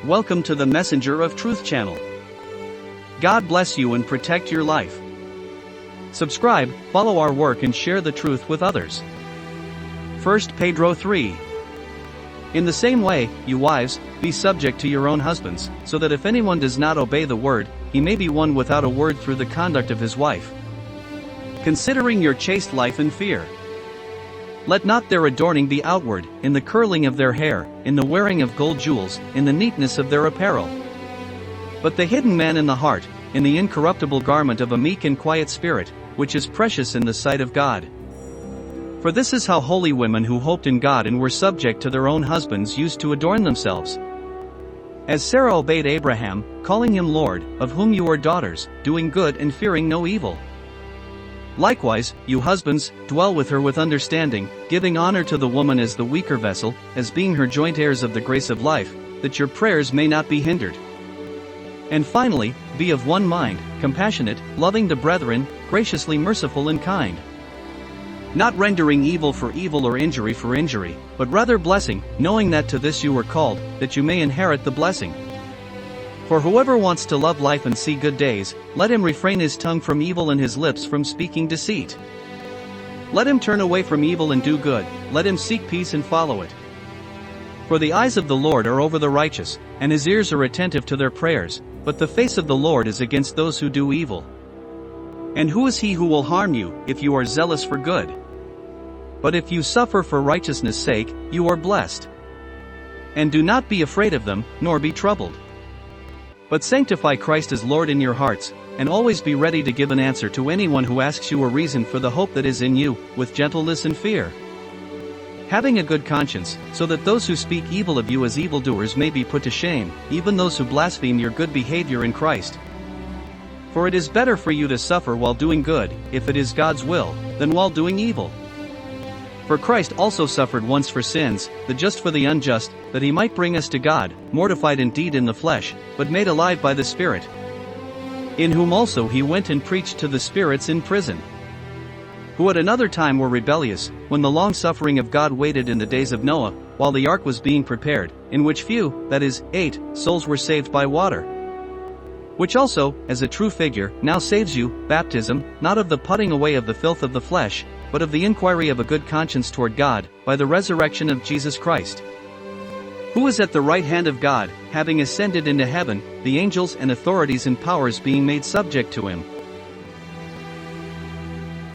Welcome to the Messenger of Truth channel. God bless you and protect your life. Subscribe, follow our work and share the truth with others. 1 Pedro 3. In the same way, you wives, be subject to your own husbands, so that if anyone does not obey the word, he may be won without a word through the conduct of his wife. Considering your chaste life in fear. Let not their adorning be outward, in the curling of their hair, in the wearing of gold jewels, in the neatness of their apparel. But the hidden man in the heart, in the incorruptible garment of a meek and quiet spirit, which is precious in the sight of God. For this is how holy women who hoped in God and were subject to their own husbands used to adorn themselves. As Sarah obeyed Abraham, calling him Lord, of whom you are daughters, doing good and fearing no evil. Likewise, you husbands, dwell with her with understanding, giving honor to the woman as the weaker vessel, as being her joint heirs of the grace of life, that your prayers may not be hindered. And finally, be of one mind, compassionate, loving the brethren, graciously merciful and kind. Not rendering evil for evil or injury for injury, but rather blessing, knowing that to this you were called, that you may inherit the blessing. For whoever wants to love life and see good days, let him refrain his tongue from evil and his lips from speaking deceit. Let him turn away from evil and do good, let him seek peace and follow it. For the eyes of the Lord are over the righteous, and his ears are attentive to their prayers, but the face of the Lord is against those who do evil. And who is he who will harm you, if you are zealous for good? But if you suffer for righteousness' sake, you are blessed. And do not be afraid of them, nor be troubled. But sanctify Christ as Lord in your hearts, and always be ready to give an answer to anyone who asks you a reason for the hope that is in you, with gentleness and fear. Having a good conscience, so that those who speak evil of you as evildoers may be put to shame, even those who blaspheme your good behavior in Christ. For it is better for you to suffer while doing good, if it is God's will, than while doing evil. For Christ also suffered once for sins, the just for the unjust, that he might bring us to God, mortified indeed in the flesh, but made alive by the Spirit. In whom also he went and preached to the spirits in prison, who at another time were rebellious, when the long suffering of God waited in the days of Noah, while the ark was being prepared, in which few, that is, 8, souls were saved by water. Which also, as a true figure, now saves you, baptism, not of the putting away of the filth of the flesh, but of the inquiry of a good conscience toward God, by the resurrection of Jesus Christ. Who is at the right hand of God, having ascended into heaven, the angels and authorities and powers being made subject to him.